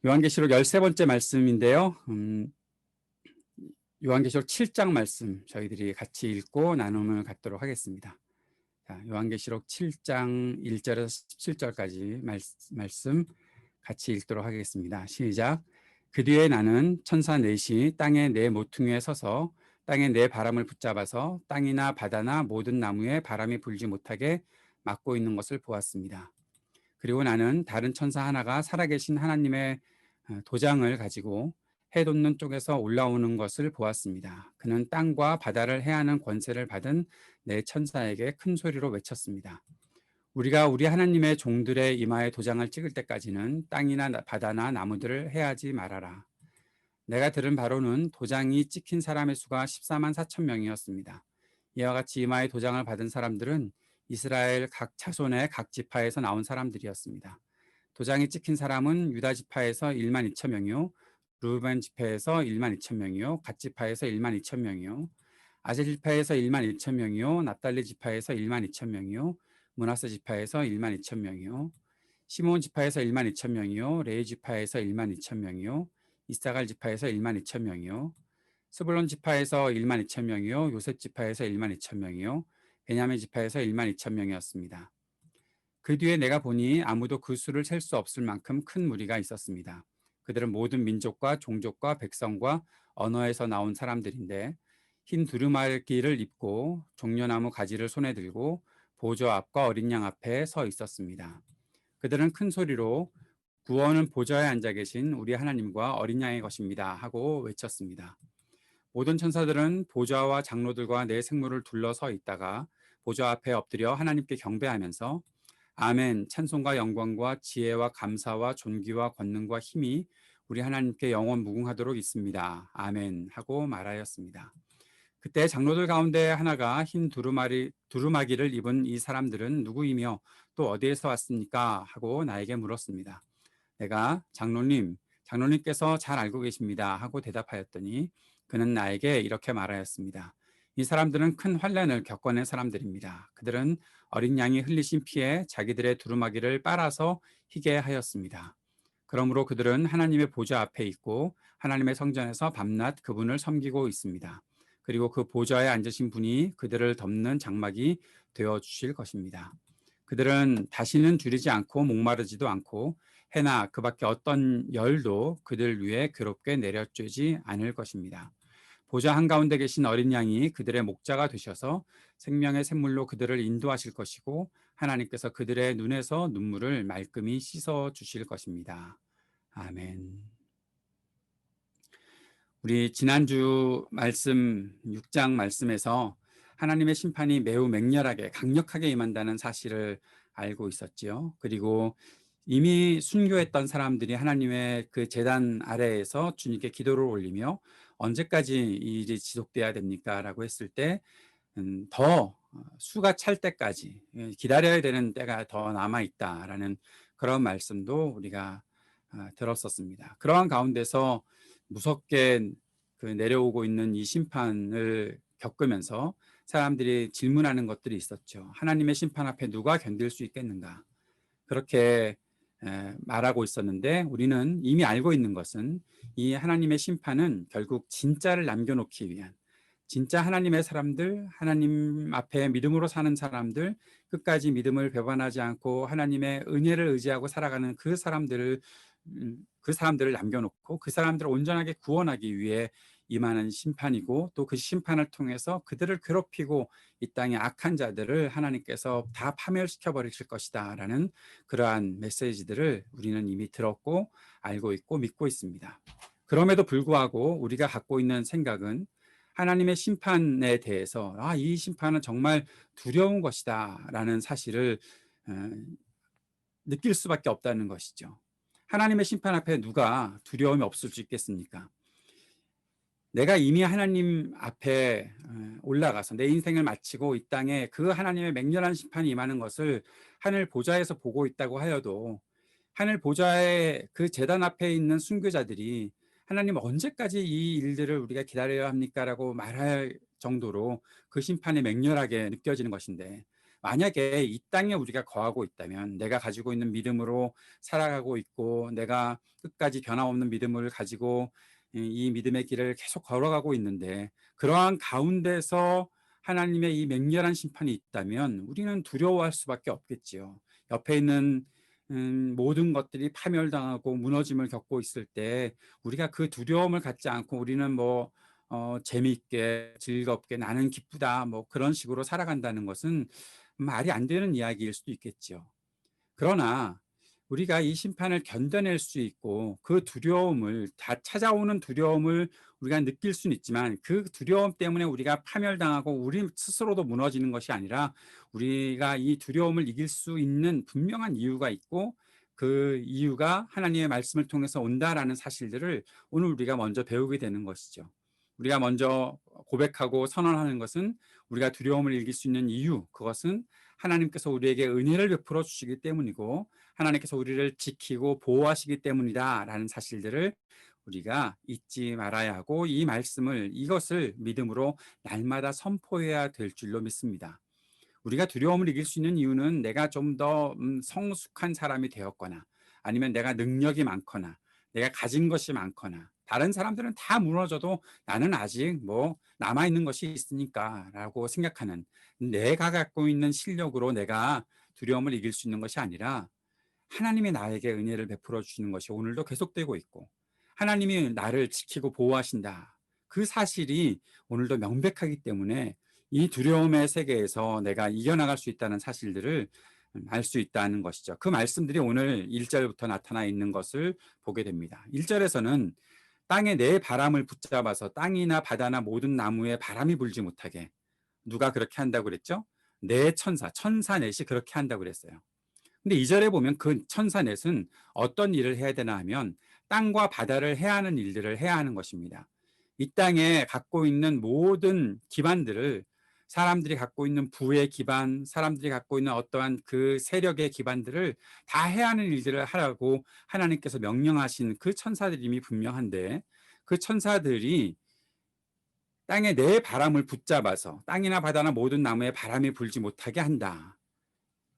요한계시록 13번째 말씀인데요. 요한계시록 7장 말씀 저희들이 같이 읽고 나눔을 갖도록 하겠습니다. 자, 요한계시록 7장 1절에서 17절까지 말씀 같이 읽도록 하겠습니다. 시작. 그 뒤에 나는 천사 넷이 땅의 네 모퉁이에 서서 땅의 네 바람을 붙잡아서 땅이나 바다나 모든 나무에 바람이 불지 못하게 막고 있는 것을 보았습니다. 그리고 나는 다른 천사 하나가 살아계신 하나님의 도장을 가지고 해 돋는 쪽에서 올라오는 것을 보았습니다. 그는 땅과 바다를 해하는 권세를 받은 네 천사에게 큰 소리로 외쳤습니다. 우리가 우리 하나님의 종들의 이마에 도장을 찍을 때까지는 땅이나 바다나 나무들을 해하지 말아라. 내가 들은 바로는 도장이 찍힌 사람의 수가 14만 4천 명이었습니다. 이와 같이 이마에 도장을 받은 사람들은 이스라엘 각 자손의 각 지파에서 나온 사람들이었습니다. 도장이 찍힌 사람은 유다 지파에서 1만 2천 명이요, 루벤 지파에서 1만 2천 명이요, 갓 지파에서 1만 2천 명이요, 아셀 지파에서 1만 2천 명이요, 납달리 지파에서 1만 2천 명이요, 므낫세 지파에서 1만 2천 명이요, 시몬 지파에서 1만 2천 명이요, 레위 지파에서 1만 2천 명이요, 이사갈 지파에서 1만 2천 명이요, 스불론 지파에서 1만 2천 명이요, 요셉 지파에서 1만 2천 명이요, 베냐민 지파에서 1만 2천 명이었습니다. 그 뒤에 내가 보니 아무도 그 수를 셀 수 없을 만큼 큰 무리가 있었습니다. 그들은 모든 민족과 종족과 백성과 언어에서 나온 사람들인데 흰 두루마기를 입고 종려나무 가지를 손에 들고 보좌 앞과 어린 양 앞에 서 있었습니다. 그들은 큰 소리로 구원은 보좌에 앉아 계신 우리 하나님과 어린 양의 것입니다 하고 외쳤습니다. 모든 천사들은 보좌와 장로들과 네 생물을 둘러서 있다가 보좌 앞에 엎드려 하나님께 경배하면서 아멘, 찬송과 영광과 지혜와 감사와 존귀와 권능과 힘이 우리 하나님께 영원 무궁하도록 있습니다. 아멘 하고 말하였습니다. 그때 장로들 가운데 하나가 흰 두루마기를 입은 이 사람들은 누구이며 또 어디에서 왔습니까? 하고 나에게 물었습니다. 내가 장로님께서 잘 알고 계십니다 하고 대답하였더니 그는 나에게 이렇게 말하였습니다. 이 사람들은 큰 환난을 겪어낸 사람들입니다. 그들은 어린 양이 흘리신 피에 자기들의 두루마기를 빨아서 희게 하였습니다. 그러므로 그들은 하나님의 보좌 앞에 있고 하나님의 성전에서 밤낮 그분을 섬기고 있습니다. 그리고 그 보좌에 앉으신 분이 그들을 덮는 장막이 되어 주실 것입니다. 그들은 다시는 줄이지 않고 목마르지도 않고 해나 그 밖에 어떤 열도 그들 위에 괴롭게 내려쬐지 않을 것입니다. 보좌 한가운데 계신 어린 양이 그들의 목자가 되셔서 생명의 샘물로 그들을 인도하실 것이고 하나님께서 그들의 눈에서 눈물을 말끔히 씻어 주실 것입니다. 아멘. 우리 지난주 말씀 6장 말씀에서 하나님의 심판이 매우 맹렬하게 강력하게 임한다는 사실을 알고 있었지요. 그리고 이미 순교했던 사람들이 하나님의 그 제단 아래에서 주님께 기도를 올리며 언제까지 이 일이 지속돼야 됩니까? 라고 했을 때 더 수가 찰 때까지 기다려야 되는 때가 더 남아있다라는 그런 말씀도 우리가 들었었습니다. 그러한 가운데서 무섭게 그 내려오고 있는 이 심판을 겪으면서 사람들이 질문하는 것들이 있었죠. 하나님의 심판 앞에 누가 견딜 수 있겠는가? 그렇게 말하고 있었는데 우리는 이미 알고 있는 것은 이 하나님의 심판은 결국 진짜를 남겨놓기 위한 진짜 하나님의 사람들, 하나님 앞에 믿음으로 사는 사람들, 끝까지 믿음을 배반하지 않고 하나님의 은혜를 의지하고 살아가는 그 사람들을 남겨놓고 그 사람들을 온전하게 구원하기 위해 임하는 심판이고 또 그 심판을 통해서 그들을 괴롭히고 이 땅의 악한 자들을 하나님께서 다 파멸시켜 버리실 것이다 라는 그러한 메시지들을 우리는 이미 들었고 알고 있고 믿고 있습니다. 그럼에도 불구하고 우리가 갖고 있는 생각은 하나님의 심판에 대해서 이 심판은 정말 두려운 것이다 라는 사실을 느낄 수밖에 없다는 것이죠. 하나님의 심판 앞에 누가 두려움이 없을 수 있겠습니까? 내가 이미 하나님 앞에 올라가서 내 인생을 마치고 이 땅에 그 하나님의 맹렬한 심판이 임하는 것을 하늘 보좌에서 보고 있다고 하여도 하늘 보좌의 그 제단 앞에 있는 순교자들이 하나님 언제까지 이 일들을 우리가 기다려야 합니까? 라고 말할 정도로 그 심판이 맹렬하게 느껴지는 것인데 만약에 이 땅에 우리가 거하고 있다면 내가 가지고 있는 믿음으로 살아가고 있고 내가 끝까지 변함없는 믿음을 가지고 이 믿음의 길을 계속 걸어가고 있는데 그러한 가운데서 하나님의 이 맹렬한 심판이 있다면 우리는 두려워할 수밖에 없겠지요. 옆에 있는 모든 것들이 파멸당하고 무너짐을 겪고 있을 때 우리가 그 두려움을 갖지 않고 우리는 뭐 재미있게 즐겁게 나는 기쁘다 뭐 그런 식으로 살아간다는 것은 말이 안 되는 이야기일 수도 있겠지요. 그러나 우리가 이 심판을 견뎌낼 수 있고 그 두려움을 다 찾아오는 두려움을 우리가 느낄 수는 있지만 그 두려움 때문에 우리가 파멸당하고 우리 스스로도 무너지는 것이 아니라 우리가 이 두려움을 이길 수 있는 분명한 이유가 있고 그 이유가 하나님의 말씀을 통해서 온다라는 사실들을 오늘 우리가 먼저 배우게 되는 것이죠. 우리가 먼저 고백하고 선언하는 것은 우리가 두려움을 이길 수 있는 이유, 그것은 하나님께서 우리에게 은혜를 베풀어 주시기 때문이고 하나님께서 우리를 지키고 보호하시기 때문이다라는 사실들을 우리가 잊지 말아야 하고 이 말씀을 이것을 믿음으로 날마다 선포해야 될 줄로 믿습니다. 우리가 두려움을 이길 수 있는 이유는 내가 좀 더 성숙한 사람이 되었거나 아니면 내가 능력이 많거나 내가 가진 것이 많거나 다른 사람들은 다 무너져도 나는 아직 뭐 남아있는 것이 있으니까라고 생각하는 내가 갖고 있는 실력으로 내가 두려움을 이길 수 있는 것이 아니라 하나님이 나에게 은혜를 베풀어 주시는 것이 오늘도 계속되고 있고 하나님이 나를 지키고 보호하신다. 그 사실이 오늘도 명백하기 때문에 이 두려움의 세계에서 내가 이겨나갈 수 있다는 사실들을 알 수 있다는 것이죠. 그 말씀들이 오늘 1절부터 나타나 있는 것을 보게 됩니다. 1절에서는 땅에 내 바람을 붙잡아서 땅이나 바다나 모든 나무에 바람이 불지 못하게 누가 그렇게 한다고 그랬죠? 내 천사, 천사 넷이 그렇게 한다고 그랬어요. 근데 2절에 보면 그 천사 넷은 어떤 일을 해야 되나 하면 땅과 바다를 해야 하는 일들을 해야 하는 것입니다. 이 땅에 갖고 있는 모든 기반들을 사람들이 갖고 있는 부의 기반, 사람들이 갖고 있는 어떠한 그 세력의 기반들을 다 해야 하는 일들을 하라고 하나님께서 명령하신 그 천사들임이 분명한데 그 천사들이 땅에 내 바람을 붙잡아서 땅이나 바다나 모든 나무에 바람이 불지 못하게 한다.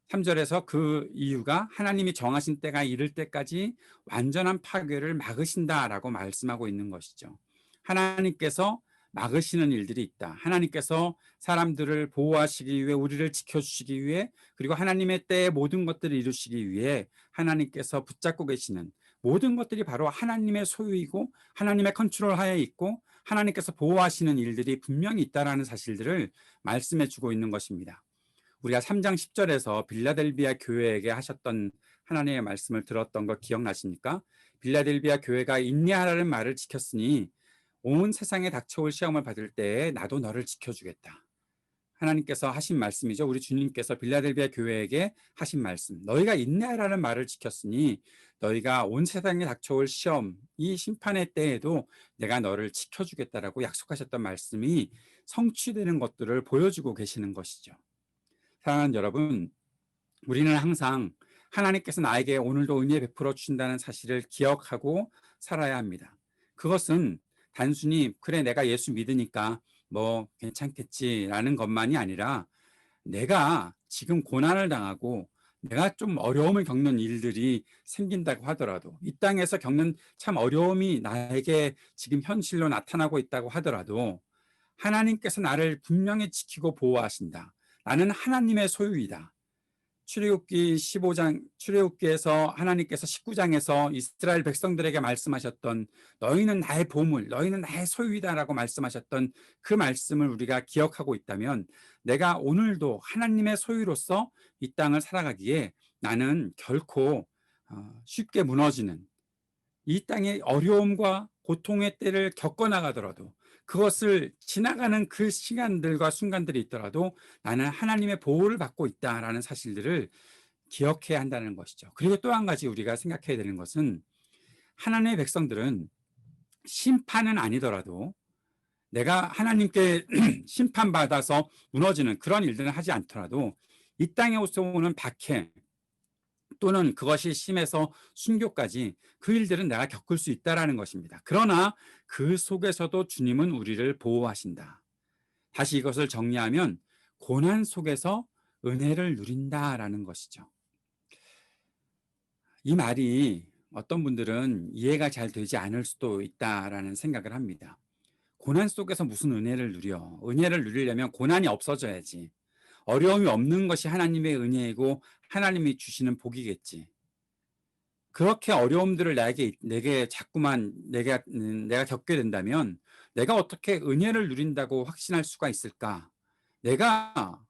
3절에서 그 이유가 하나님이 정하신 때가 이를 때까지 완전한 파괴를 막으신다라고 말씀하고 있는 것이죠. 하나님께서 막으시는 일들이 있다. 하나님께서 사람들을 보호하시기 위해 우리를 지켜주시기 위해 그리고 하나님의 때에 모든 것들을 이루시기 위해 하나님께서 붙잡고 계시는 모든 것들이 바로 하나님의 소유이고 하나님의 컨트롤 하에 있고 하나님께서 보호하시는 일들이 분명히 있다는 사실들을 말씀해 주고 있는 것입니다. 우리가 3장 10절에서 빌라델비아 교회에게 하셨던 하나님의 말씀을 들었던 거 기억나십니까? 빌라델비아 교회가 인내하라는 말을 지켰으니 온 세상에 닥쳐올 시험을 받을 때에 나도 너를 지켜주겠다. 하나님께서 하신 말씀이죠. 우리 주님께서 빌라델비아 교회에게 하신 말씀. 너희가 인내하라는 말을 지켰으니 너희가 온 세상에 닥쳐올 시험, 이 심판의 때에도 내가 너를 지켜주겠다라고 약속하셨던 말씀이 성취되는 것들을 보여주고 계시는 것이죠. 사랑하는 여러분, 우리는 항상 하나님께서 나에게 오늘도 은혜 베풀어 주신다는 사실을 기억하고 살아야 합니다. 그것은 단순히 그래 내가 예수 믿으니까 뭐 괜찮겠지라는 것만이 아니라 내가 지금 고난을 당하고 내가 좀 어려움을 겪는 일들이 생긴다고 하더라도 이 땅에서 겪는 참 어려움이 나에게 지금 현실로 나타나고 있다고 하더라도 하나님께서 나를 분명히 지키고 보호하신다. 나는 하나님의 소유이다. 출애굽기 15장, 출애굽기에서 하나님께서 19장에서 이스라엘 백성들에게 말씀하셨던 너희는 나의 보물, 너희는 나의 소유이다라고 말씀하셨던 그 말씀을 우리가 기억하고 있다면 내가 오늘도 하나님의 소유로서 이 땅을 살아가기에 나는 결코 쉽게 무너지는 이 땅의 어려움과 고통의 때를 겪어나가더라도 그것을 지나가는 그 시간들과 순간들이 있더라도 나는 하나님의 보호를 받고 있다라는 사실들을 기억해야 한다는 것이죠. 그리고 또 한 가지 우리가 생각해야 되는 것은 하나님의 백성들은 심판은 아니더라도 내가 하나님께 심판받아서 무너지는 그런 일들은 하지 않더라도 이 땅에 오는 박해 또는 그것이 심해서 순교까지 그 일들은 내가 겪을 수 있다는 것입니다. 그러나 그 속에서도 주님은 우리를 보호하신다. 다시 이것을 정리하면 고난 속에서 은혜를 누린다라는 것이죠. 이 말이 어떤 분들은 이해가 잘 되지 않을 수도 있다라는 생각을 합니다. 고난 속에서 무슨 은혜를 누려? 은혜를 누리려면 고난이 없어져야지. 어려움이 없는 것이 하나님의 은혜이고 하나님이 주시는 복이겠지. 그렇게 어려움들을 내게 자꾸만 내가 겪게 된다면 내가 어떻게 은혜를 누린다고 확신할 수가 있을까? 내가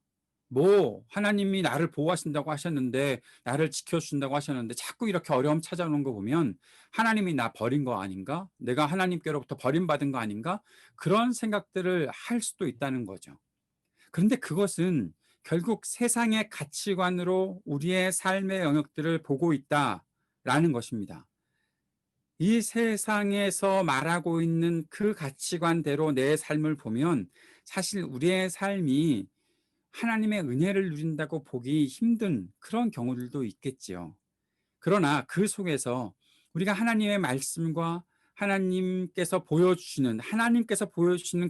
뭐 하나님이 나를 보호하신다고 하셨는데, 나를 지켜주신다고 하셨는데 자꾸 이렇게 어려움 찾아오는 거 보면 하나님이 나 버린 거 아닌가? 내가 하나님께로부터 버림받은 거 아닌가? 그런 생각들을 할 수도 있다는 거죠. 그런데 그것은 결국 세상의 가치관으로 우리의 삶의 영역들을 보고 있다라는 것입니다. 이 세상에서 말하고 있는 그 가치관대로 내 삶을 보면 사실 우리의 삶이 하나님의 은혜를 누린다고 보기 힘든 그런 경우들도 있겠지요. 그러나 그 속에서 우리가 하나님의 말씀과 하나님께서 보여주시는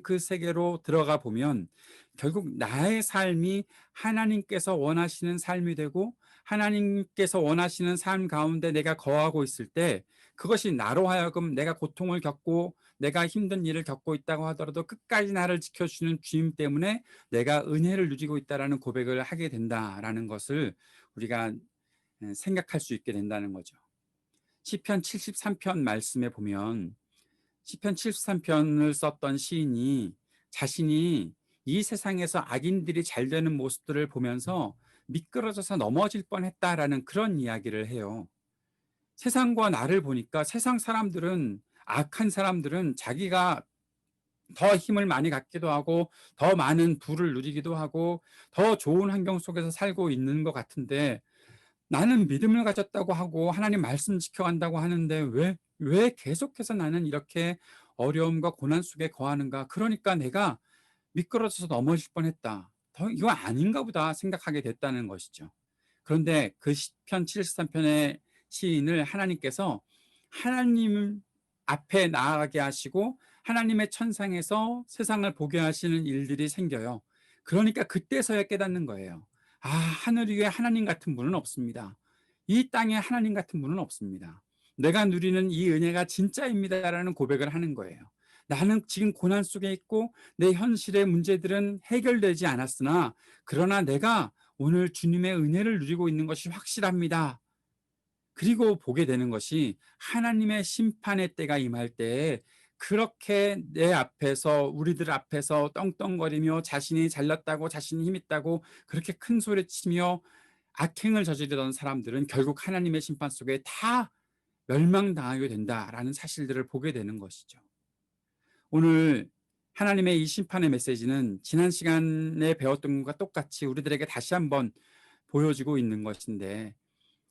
그 세계로 들어가 보면 결국 나의 삶이 하나님께서 원하시는 삶이 되고, 하나님께서 원하시는 삶 가운데 내가 거하고 있을 때 그것이 나로 하여금 내가 고통을 겪고 내가 힘든 일을 겪고 있다고 하더라도 끝까지 나를 지켜주시는 주님 때문에 내가 은혜를 누리고 있다라는 고백을 하게 된다라는 것을 우리가 생각할 수 있게 된다는 거죠. 시편 73편 말씀에 보면 시편 73편을 썼던 시인이 자신이 이 세상에서 악인들이 잘 되는 모습들을 보면서 미끄러져서 넘어질 뻔했다라는 그런 이야기를 해요. 세상과 나를 보니까 세상 사람들은, 악한 사람들은 자기가 더 힘을 많이 갖기도 하고 더 많은 부를 누리기도 하고 더 좋은 환경 속에서 살고 있는 것 같은데, 나는 믿음을 가졌다고 하고 하나님 말씀 지켜간다고 하는데 왜 계속해서 나는 이렇게 어려움과 고난 속에 거하는가? 그러니까 내가 미끄러져서 넘어질 뻔했다. 이거 아닌가 보다 생각하게 됐다는 것이죠. 그런데 그 시편 73편의 시인을 하나님께서 하나님 앞에 나아가게 하시고 하나님의 천상에서 세상을 보게 하시는 일들이 생겨요. 그러니까 그때서야 깨닫는 거예요. 아, 하늘 위에 하나님 같은 분은 없습니다. 이 땅에 하나님 같은 분은 없습니다. 내가 누리는 이 은혜가 진짜입니다라는 고백을 하는 거예요. 나는 지금 고난 속에 있고 내 현실의 문제들은 해결되지 않았으나, 그러나 내가 오늘 주님의 은혜를 누리고 있는 것이 확실합니다. 그리고 보게 되는 것이 하나님의 심판의 때가 임할 때에 그렇게 내 앞에서, 우리들 앞에서 떵떵거리며 자신이 잘났다고 자신이 힘있다고 그렇게 큰 소리치며 악행을 저지르던 사람들은 결국 하나님의 심판 속에 다 멸망당하게 된다라는 사실들을 보게 되는 것이죠. 오늘 하나님의 이 심판의 메시지는 지난 시간에 배웠던 것과 똑같이 우리들에게 다시 한번 보여지고 있는 것인데,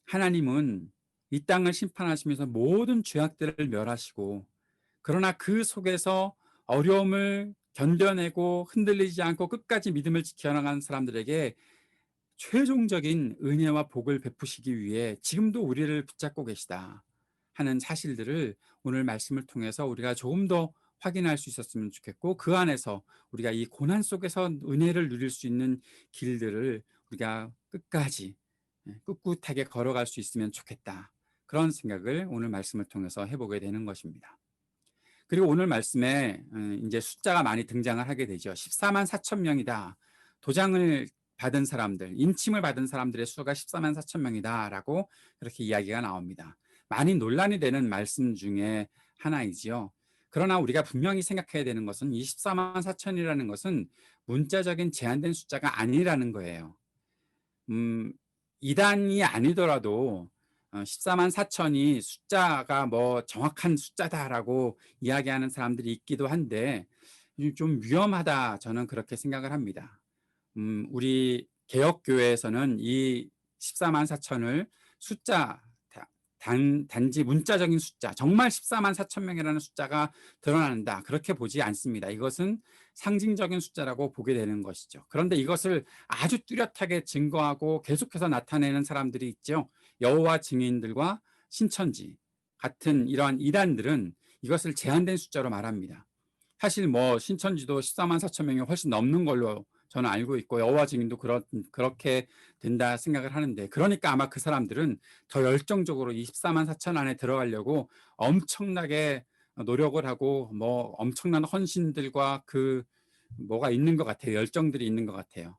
하나님은 이 땅을 심판하시면서 모든 죄악들을 멸하시고, 그러나 그 속에서 어려움을 견뎌내고 흔들리지 않고 끝까지 믿음을 지켜나가는 사람들에게 최종적인 은혜와 복을 베푸시기 위해 지금도 우리를 붙잡고 계시다 하는 사실들을 오늘 말씀을 통해서 우리가 조금 더 확인할 수 있었으면 좋겠고, 그 안에서 우리가 이 고난 속에서 은혜를 누릴 수 있는 길들을 우리가 끝까지 꿋꿋하게 걸어갈 수 있으면 좋겠다, 그런 생각을 오늘 말씀을 통해서 해보게 되는 것입니다. 그리고 오늘 말씀에 이제 숫자가 많이 등장을 하게 되죠. 14만 4천 명이다. 도장을 받은 사람들, 인침을 받은 사람들의 수가 14만 4천 명이다라고 그렇게 이야기가 나옵니다. 많이 논란이 되는 말씀 중에 하나이지요. 그러나 우리가 분명히 생각해야 되는 것은 24만 4천이라는 것은 문자적인 제한된 숫자가 아니라는 거예요. 이단이 아니더라도 14만 4천이 숫자가 뭐 정확한 숫자다라고 이야기하는 사람들이 있기도 한데 좀 위험하다, 저는 그렇게 생각을 합니다. 우리 개혁교회에서는 이 14만 4천을 숫자, 단지 문자적인 숫자, 정말 14만 4천 명이라는 숫자가 드러난다, 그렇게 보지 않습니다. 이것은 상징적인 숫자라고 보게 되는 것이죠. 그런데 이것을 아주 뚜렷하게 증거하고 계속해서 나타내는 사람들이 있죠. 여호와 증인들과 신천지 같은 이러한 이단들은 이것을 제한된 숫자로 말합니다. 사실 뭐 신천지도 14만 4천 명이 훨씬 넘는 걸로 저는 알고 있고 여호와 증인도 그렇게 된다 생각을 하는데, 그러니까 아마 그 사람들은 더 열정적으로 24만 4천 안에 들어가려고 엄청나게 노력을 하고 뭐 엄청난 헌신들과 그 뭐가 있는 것 같아요. 열정들이 있는 것 같아요.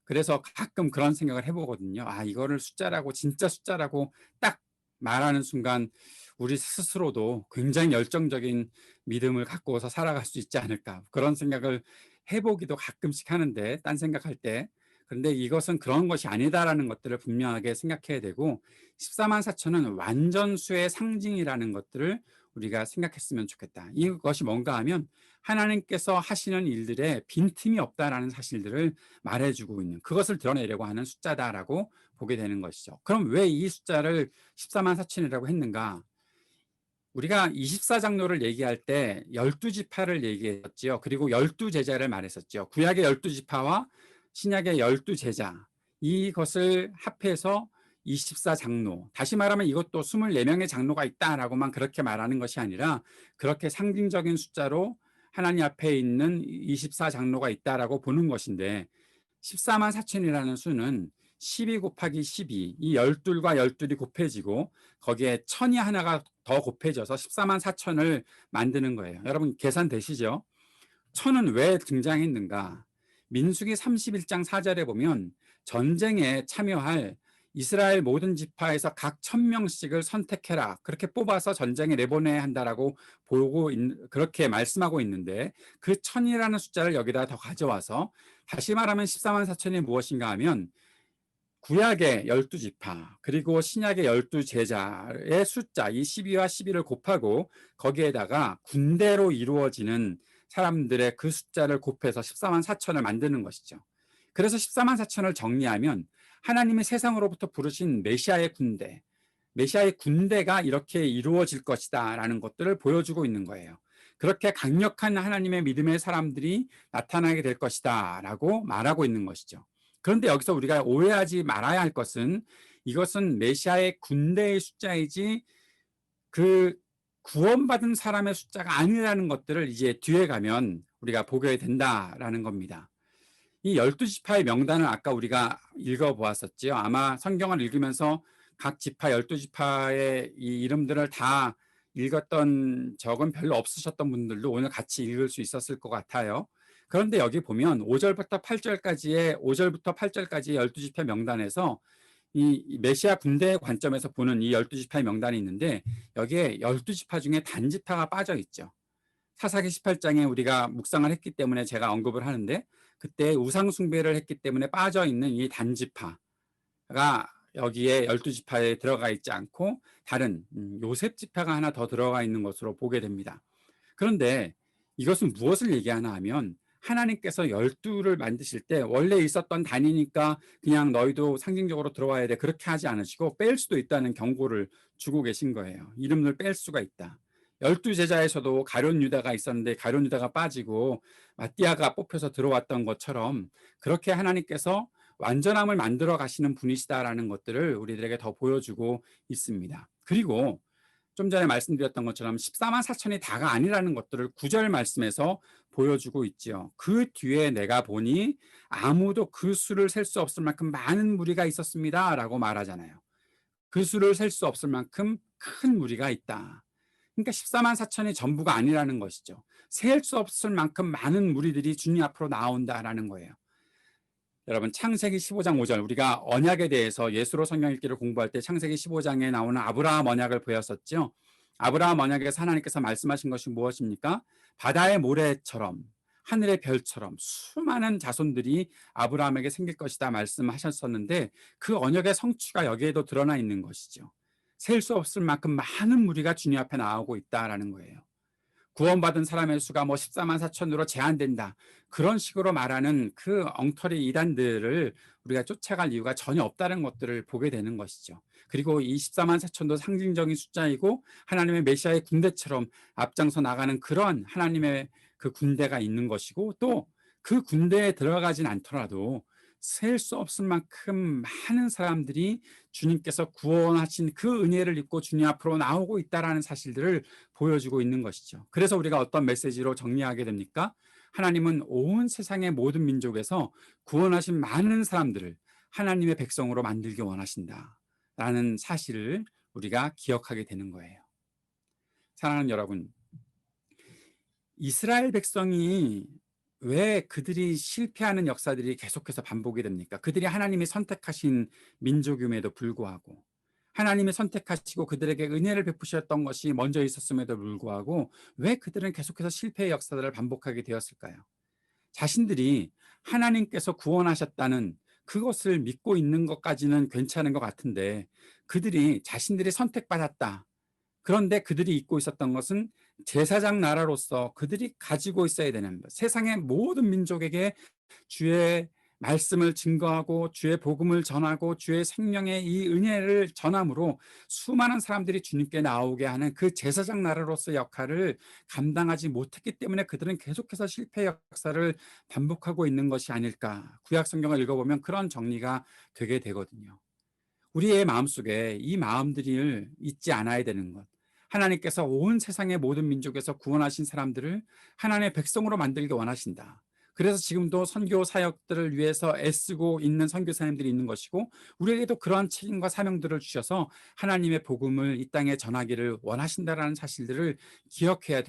그래서 가끔 그런 생각을 해보거든요. 아, 이거를 숫자라고, 진짜 숫자라고 딱 말하는 순간 우리 스스로도 굉장히 열정적인 믿음을 갖고서 살아갈 수 있지 않을까, 그런 생각을 해보기도 가끔씩 하는데, 딴 생각할 때. 그런데 이것은 그런 것이 아니다라는 것들을 분명하게 생각해야 되고, 14만 4천은 완전수의 상징이라는 것들을 우리가 생각했으면 좋겠다. 이것이 뭔가 하면 하나님께서 하시는 일들에 빈틈이 없다라는 사실들을 말해주고 있는, 그것을 드러내려고 하는 숫자다라고 보게 되는 것이죠. 그럼 왜 이 숫자를 14만 4천이라고 했는가? 우리가 24장로를 얘기할 때 12지파를 얘기했지요. 그리고 12제자를 말했었죠. 구약의 12지파와 신약의 12제자, 이것을 합해서 24장로. 다시 말하면 이것도 24명의 장로가 있다라고만 그렇게 말하는 것이 아니라, 그렇게 상징적인 숫자로 하나님 앞에 있는 24장로가 있다라고 보는 것인데, 14만 4천이라는 수는 12 곱하기 12, 이 12과 12이 곱해지고 거기에 천이 하나가 더 곱해져서 14만 4천을 만드는 거예요. 여러분 계산되시죠? 천은 왜 등장했는가? 민수기 31장 4절에 보면 전쟁에 참여할 이스라엘 모든 지파에서 각 1,000명씩을 선택해라, 그렇게 뽑아서 전쟁에 내보내야 한다라고 그렇게 말씀하고 있는데, 그 천이라는 숫자를 여기다 더 가져와서, 다시 말하면 14만 4천이 무엇인가 하면 구약의 12지파 그리고 신약의 12제자의 숫자, 이 12와 12를 곱하고 거기에다가 군대로 이루어지는 사람들의 그 숫자를 곱해서 14만 4천을 만드는 것이죠. 그래서 14만 4천을 정리하면 하나님이 세상으로부터 부르신 메시아의 군대, 메시아의 군대가 이렇게 이루어질 것이다 라는 것들을 보여주고 있는 거예요. 그렇게 강력한 하나님의 믿음의 사람들이 나타나게 될 것이다 라고 말하고 있는 것이죠. 그런데 여기서 우리가 오해하지 말아야 할 것은, 이것은 메시아의 군대의 숫자이지 그 구원받은 사람의 숫자가 아니라는 것들을 이제 뒤에 가면 우리가 보게 된다라는 겁니다. 이 12지파의 명단을 아까 우리가 읽어보았었지요. 아마 성경을 읽으면서 각 지파 12지파의 이 이름들을 다 읽었던 적은 별로 없으셨던 분들도 오늘 같이 읽을 수 있었을 것 같아요. 그런데 여기 보면 5절부터 8절까지의 12지파 명단에서 이 메시아 군대의 관점에서 보는 이 12지파의 명단이 있는데, 여기에 12지파 중에 단지파가 빠져 있죠. 사사기 18장에 우리가 묵상을 했기 때문에 제가 언급을 하는데, 그때 우상 숭배를 했기 때문에 빠져 있는 이 단지파가 여기에 12지파에 들어가 있지 않고 다른 요셉 지파가 하나 더 들어가 있는 것으로 보게 됩니다. 그런데 이것은 무엇을 얘기하나 하면, 하나님께서 12를 만드실 때 원래 있었던 단위니까 그냥 너희도 상징적으로 들어와야 돼, 그렇게 하지 않으시고 뺄 수도 있다는 경고를 주고 계신 거예요. 이름을 뺄 수가 있다. 12제자에서도 가룟 유다가 있었는데 가룟 유다가 빠지고 마띠아가 뽑혀서 들어왔던 것처럼, 그렇게 하나님께서 완전함을 만들어 가시는 분이시다라는 것들을 우리들에게 더 보여주고 있습니다. 그리고 좀 전에 말씀드렸던 것처럼 14만 4천이 다가 아니라는 것들을 9절 말씀에서 보여주고 있지요. 그 뒤에 내가 보니 아무도 그 수를 셀 수 없을 만큼 많은 무리가 있었습니다 라고 말하잖아요. 그 수를 셀 수 없을 만큼 큰 무리가 있다. 그러니까 14만 4천이 전부가 아니라는 것이죠. 셀 수 없을 만큼 많은 무리들이 주님 앞으로 나온다라는 거예요. 여러분 창세기 15장 5절, 우리가 언약에 대해서 예수로 성경 읽기를 공부할 때 창세기 15장에 나오는 아브라함 언약을 보였었죠. 아브라함 언약에서 하나님께서 말씀하신 것이 무엇입니까? 바다의 모래처럼 하늘의 별처럼 수많은 자손들이 아브라함에게 생길 것이다 말씀하셨었는데, 그 언약의 성취가 여기에도 드러나 있는 것이죠. 셀 수 없을 만큼 많은 무리가 주님 앞에 나오고 있다라는 거예요. 구원받은 사람의 수가 뭐 14만 4천으로 제한된다, 그런 식으로 말하는 그 엉터리 이단들을 우리가 쫓아갈 이유가 전혀 없다는 것들을 보게 되는 것이죠. 그리고 이 14만 4천도 상징적인 숫자이고 하나님의 메시아의 군대처럼 앞장서 나가는 그런 하나님의 그 군대가 있는 것이고, 또 그 군대에 들어가진 않더라도 셀 수 없을 만큼 많은 사람들이 주님께서 구원하신 그 은혜를 입고 주님 앞으로 나오고 있다는 사실들을 보여주고 있는 것이죠. 그래서 우리가 어떤 메시지로 정리하게 됩니까? 하나님은 온 세상의 모든 민족에서 구원하신 많은 사람들을 하나님의 백성으로 만들기 원하신다라는 사실을 우리가 기억하게 되는 거예요. 사랑하는 여러분, 이스라엘 백성이 왜 그들이 실패하는 역사들이 계속해서 반복이 됩니까? 그들이 하나님이 선택하신 민족임에도 불구하고, 하나님이 선택하시고 그들에게 은혜를 베푸셨던 것이 먼저 있었음에도 불구하고 왜 그들은 계속해서 실패의 역사들을 반복하게 되었을까요? 자신들이 하나님께서 구원하셨다는 그것을 믿고 있는 것까지는 괜찮은 것 같은데, 그들이 자신들이 선택받았다, 그런데 그들이 잊고 있었던 것은 제사장 나라로서 그들이 가지고 있어야 되는 것, 세상의 모든 민족에게 주의 말씀을 증거하고 주의 복음을 전하고 주의 생명의 이 은혜를 전함으로 수많은 사람들이 주님께 나오게 하는 그 제사장 나라로서의 역할을 감당하지 못했기 때문에 그들은 계속해서 실패 역사를 반복하고 있는 것이 아닐까. 구약 성경을 읽어보면 그런 정리가 되게 되거든요. 우리의 마음속에 이 마음들을 잊지 않아야 되는 것, 하나님께서 온 세상의 모든 민족에서 구원하신 사람들을 하나님의 백성으로 만들기 원하신다. 그래서 지금도 선교 사역들을 위해서 애쓰고 있는 선교사님들이 있는 것이고, 우리에게도 그러한 책임과 사명들을 주셔서 하나님의 복음을 이 땅에 전하기를 원하신다라는 사실들을 기억해야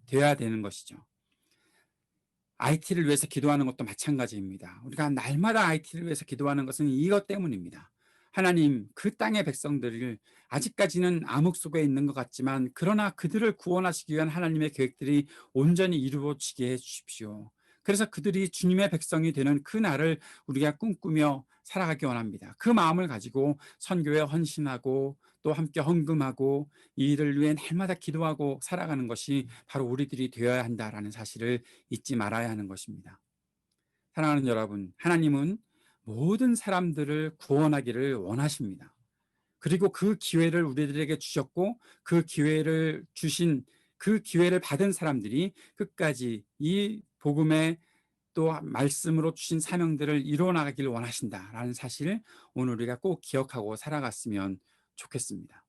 돼야 되는 것이죠. IT를 위해서 기도하는 것도 마찬가지입니다. 우리가 날마다 IT를 위해서 기도하는 것은 이것 때문입니다. 하나님, 그 땅의 백성들을 아직까지는 암흑 속에 있는 것 같지만 그러나 그들을 구원하시기 위한 하나님의 계획들이 온전히 이루어지게 해주십시오. 그래서 그들이 주님의 백성이 되는 그 날을 우리가 꿈꾸며 살아가기 원합니다. 그 마음을 가지고 선교에 헌신하고 또 함께 헌금하고 이 일을 위해 날마다 기도하고 살아가는 것이 바로 우리들이 되어야 한다라는 사실을 잊지 말아야 하는 것입니다. 사랑하는 여러분, 하나님은 모든 사람들을 구원하기를 원하십니다. 그리고 그 기회를 우리들에게 주셨고, 그 기회를 주신, 그 기회를 받은 사람들이 끝까지 이 복음의 또 말씀으로 주신 사명들을 이루어나가기를 원하신다라는 사실을 오늘 우리가 꼭 기억하고 살아갔으면 좋겠습니다.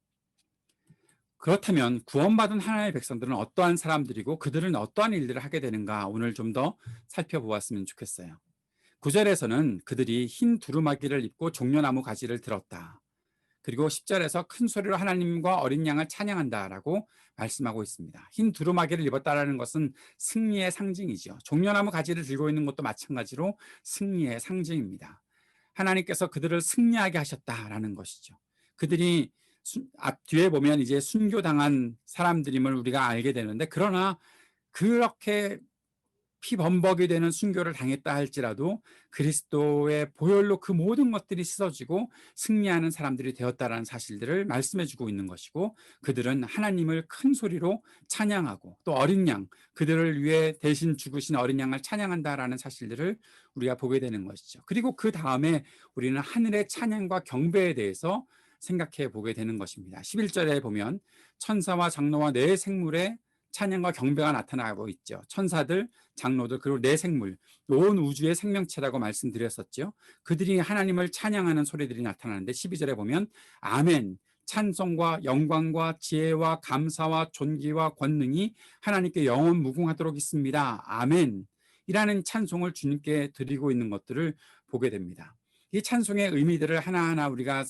그렇다면 구원받은 하나님의 백성들은 어떠한 사람들이고 그들은 어떠한 일들을 하게 되는가, 오늘 좀 더 살펴보았으면 좋겠어요. 9절에서는 그들이 흰 두루마기를 입고 종려나무 가지를 들었다. 그리고 10절에서 큰 소리로 하나님과 어린 양을 찬양한다라고 말씀하고 있습니다. 흰 두루마기를 입었다라는 것은 승리의 상징이죠. 종려나무 가지를 들고 있는 것도 마찬가지로 승리의 상징입니다. 하나님께서 그들을 승리하게 하셨다라는 것이죠. 그들이 앞 뒤에 보면 이제 순교당한 사람들임을 우리가 알게 되는데, 그러나 그렇게 피범벅이 되는 순교를 당했다 할지라도 그리스도의 보혈로 그 모든 것들이 씻어지고 승리하는 사람들이 되었다라는 사실들을 말씀해 주고 있는 것이고, 그들은 하나님을 큰 소리로 찬양하고 또 어린 양, 그들을 위해 대신 죽으신 어린 양을 찬양한다라는 사실들을 우리가 보게 되는 것이죠. 그리고 그 다음에 우리는 하늘의 찬양과 경배에 대해서 생각해 보게 되는 것입니다. 11절에 보면 천사와 장로와 네 생물의 찬양과 경배가 나타나고 있죠. 천사들, 장로들, 그리고 네 생물, 온 우주의 생명체라고 말씀드렸었죠. 그들이 하나님을 찬양하는 소리들이 나타나는데 12절에 보면 아멘, 찬송과 영광과 지혜와 감사와 존귀와 권능이 하나님께 영원 무궁하도록 있습니다. 아멘 이라는 찬송을 주님께 드리고 있는 것들을 보게 됩니다. 이 찬송의 의미들을 하나하나 우리가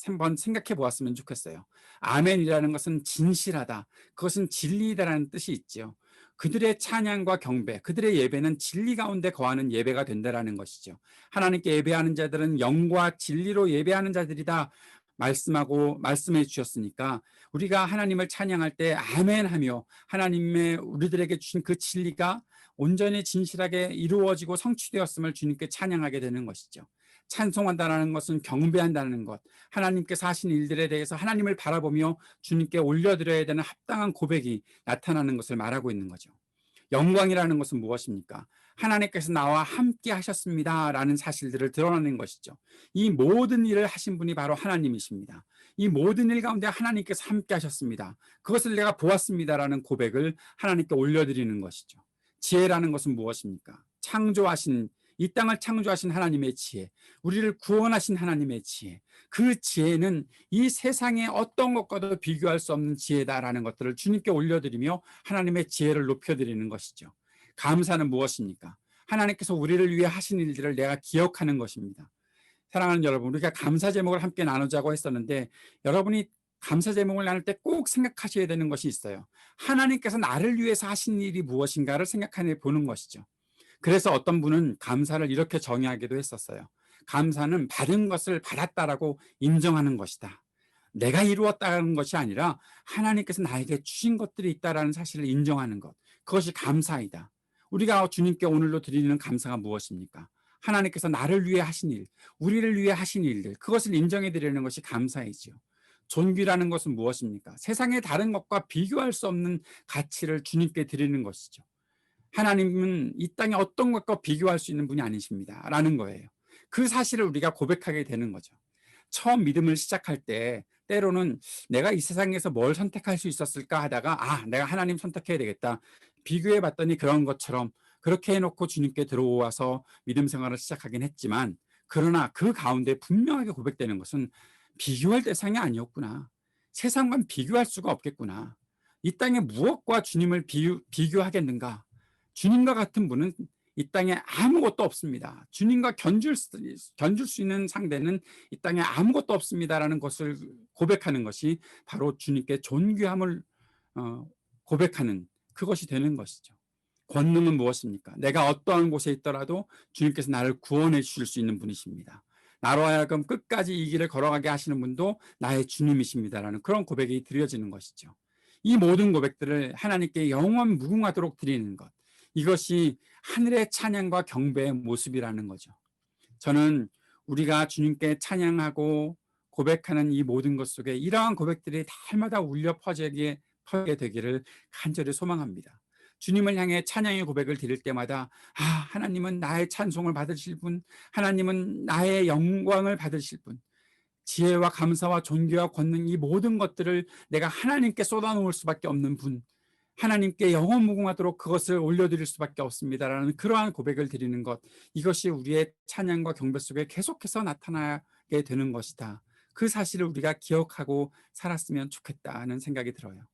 한번 생각해 보았으면 좋겠어요. 아멘이라는 것은 진실하다, 그것은 진리다라는 뜻이 있죠. 그들의 찬양과 경배, 그들의 예배는 진리 가운데 거하는 예배가 된다라는 것이죠. 하나님께 예배하는 자들은 영과 진리로 예배하는 자들이다 말씀하고 말씀해 주셨으니까, 우리가 하나님을 찬양할 때 아멘하며 하나님의 우리들에게 주신 그 진리가 온전히 진실하게 이루어지고 성취되었음을 주님께 찬양하게 되는 것이죠. 찬송한다는 것은 경배한다는 것, 하나님께서 하신 일들에 대해서 하나님을 바라보며 주님께 올려드려야 되는 합당한 고백이 나타나는 것을 말하고 있는 거죠. 영광이라는 것은 무엇입니까? 하나님께서 나와 함께 하셨습니다 라는 사실들을 드러내는 것이죠. 이 모든 일을 하신 분이 바로 하나님이십니다. 이 모든 일 가운데 하나님께서 함께 하셨습니다, 그것을 내가 보았습니다 라는 고백을 하나님께 올려드리는 것이죠. 지혜라는 것은 무엇입니까? 창조하신, 이 땅을 창조하신 하나님의 지혜, 우리를 구원하신 하나님의 지혜, 그 지혜는 이 세상의 어떤 것과도 비교할 수 없는 지혜다라는 것들을 주님께 올려드리며 하나님의 지혜를 높여드리는 것이죠. 감사는 무엇입니까? 하나님께서 우리를 위해 하신 일들을 내가 기억하는 것입니다. 사랑하는 여러분, 우리가 감사 제목을 함께 나누자고 했었는데 여러분이 감사 제목을 나눌 때 꼭 생각하셔야 되는 것이 있어요. 하나님께서 나를 위해서 하신 일이 무엇인가를 생각해 보는 것이죠. 그래서 어떤 분은 감사를 이렇게 정의하기도 했었어요. 감사는 받은 것을 받았다라고 인정하는 것이다. 내가 이루었다는 것이 아니라 하나님께서 나에게 주신 것들이 있다라는 사실을 인정하는 것. 그것이 감사이다. 우리가 주님께 오늘로 드리는 감사가 무엇입니까? 하나님께서 나를 위해 하신 일, 우리를 위해 하신 일들, 그것을 인정해 드리는 것이 감사이지요. 존귀라는 것은 무엇입니까? 세상의 다른 것과 비교할 수 없는 가치를 주님께 드리는 것이죠. 하나님은 이 땅에 어떤 것과 비교할 수 있는 분이 아니십니다. 라는 거예요. 그 사실을 우리가 고백하게 되는 거죠. 처음 믿음을 시작할 때 때로는 내가 이 세상에서 뭘 선택할 수 있었을까 하다가 내가 하나님 선택해야 되겠다. 비교해 봤더니 그런 것처럼 그렇게 해놓고 주님께 들어와서 믿음 생활을 시작하긴 했지만 그러나 그 가운데 분명하게 고백되는 것은 비교할 대상이 아니었구나. 세상과는 비교할 수가 없겠구나. 이 땅에 무엇과 주님을 비교하겠는가? 주님과 같은 분은 이 땅에 아무것도 없습니다. 주님과 견줄 수 있는 상대는 이 땅에 아무것도 없습니다라는 것을 고백하는 것이 바로 주님께 존귀함을 고백하는 그것이 되는 것이죠. 권능은 무엇입니까? 내가 어떠한 곳에 있더라도 주님께서 나를 구원해 주실 수 있는 분이십니다. 나로 하여금 끝까지 이 길을 걸어가게 하시는 분도 나의 주님이십니다라는 그런 고백이 드려지는 것이죠. 이 모든 고백들을 하나님께 영원 무궁하도록 드리는 것. 이것이 하늘의 찬양과 경배의 모습이라는 거죠. 저는 우리가 주님께 찬양하고 고백하는 이 모든 것 속에 이러한 고백들이 달마다 울려 퍼지게 되기를 간절히 소망합니다. 주님을 향해 찬양의 고백을 드릴 때마다 하나님은 나의 찬송을 받으실 분, 하나님은 나의 영광을 받으실 분, 지혜와 감사와 존귀와 권능 이 모든 것들을 내가 하나님께 쏟아놓을 수밖에 없는 분, 하나님께 영원무궁하도록 그것을 올려드릴 수밖에 없습니다라는 그러한 고백을 드리는 것, 이것이 우리의 찬양과 경배 속에 계속해서 나타나게 되는 것이다. 그 사실을 우리가 기억하고 살았으면 좋겠다는 생각이 들어요.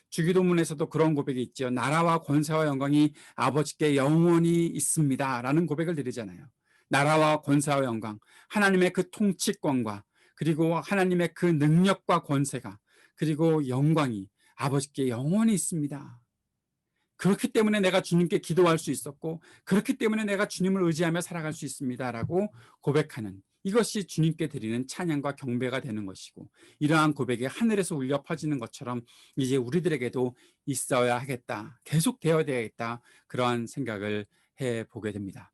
주기도문에서도 그런 고백이 있죠. 나라와 권세와 영광이 아버지께 영원히 있습니다 라는 고백을 드리잖아요. 나라와 권세와 영광, 하나님의 그 통치권과 그리고 하나님의 그 능력과 권세가 그리고 영광이 아버지께 영원히 있습니다. 그렇기 때문에 내가 주님께 기도할 수 있었고 그렇기 때문에 내가 주님을 의지하며 살아갈 수 있습니다라고 고백하는, 이것이 주님께 드리는 찬양과 경배가 되는 것이고, 이러한 고백이 하늘에서 울려 퍼지는 것처럼 이제 우리들에게도 있어야 하겠다, 계속 되어야 되겠다, 그러한 생각을 해보게 됩니다.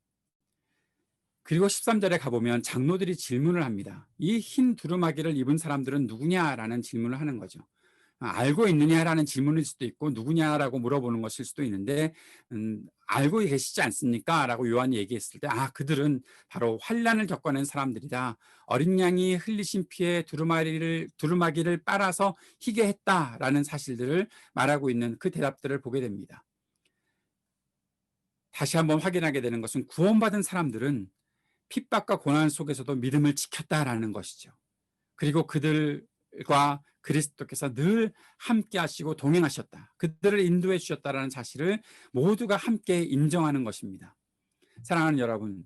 그리고 13절에 가보면 장로들이 질문을 합니다. 이 흰 두루마기를 입은 사람들은 누구냐라는 질문을 하는 거죠. 알고 있느냐라는 질문일 수도 있고 누구냐라고 물어보는 것일 수도 있는데 알고 계시지 않습니까? 라고 요한이 얘기했을 때 그들은 바로 환난을 겪어낸 사람들이다. 어린 양이 흘리신 피에 두루마기를 빨아서 희게 했다라는 사실들을 말하고 있는 그 대답들을 보게 됩니다. 다시 한번 확인하게 되는 것은 구원받은 사람들은 핍박과 고난 속에서도 믿음을 지켰다라는 것이죠. 그리고 그들과 그리스도께서 늘 함께 하시고 동행하셨다, 그들을 인도해 주셨다라는 사실을 모두가 함께 인정하는 것입니다. 사랑하는 여러분,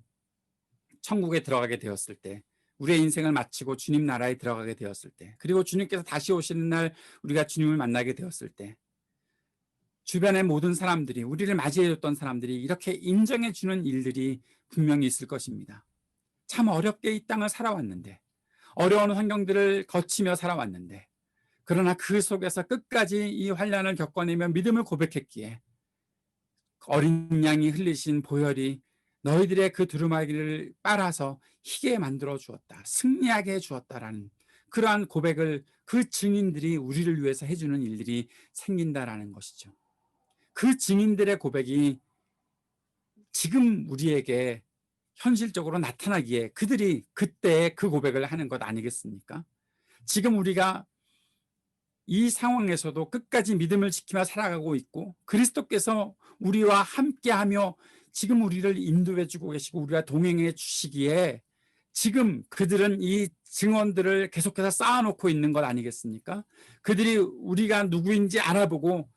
천국에 들어가게 되었을 때, 우리의 인생을 마치고 주님 나라에 들어가게 되었을 때, 그리고 주님께서 다시 오시는 날 우리가 주님을 만나게 되었을 때, 주변의 모든 사람들이, 우리를 맞이해줬던 사람들이 이렇게 인정해 주는 일들이 분명히 있을 것입니다. 참 어렵게 이 땅을 살아왔는데, 어려운 환경들을 거치며 살아왔는데, 그러나 그 속에서 끝까지 이 환난을 겪어내며 믿음을 고백했기에 어린 양이 흘리신 보혈이 너희들의 그 두루마기를 빨아서 희게 만들어 주었다, 승리하게 해 주었다라는 그러한 고백을, 그 증인들이 우리를 위해서 해주는 일들이 생긴다라는 것이죠. 그 증인들의 고백이 지금 우리에게 현실적으로 나타나기에 그들이 그때 그 고백을 하는 것 아니겠습니까? 지금 우리가 이 상황에서도 끝까지 믿음을 지키며 살아가고 있고 그리스도께서 우리와 함께하며 지금 우리를 인도해 주고 계시고 우리와 동행해 주시기에 지금 그들은 이 증언들을 계속해서 쌓아놓고 있는 것 아니겠습니까? 그들이 우리가 누구인지 알아보고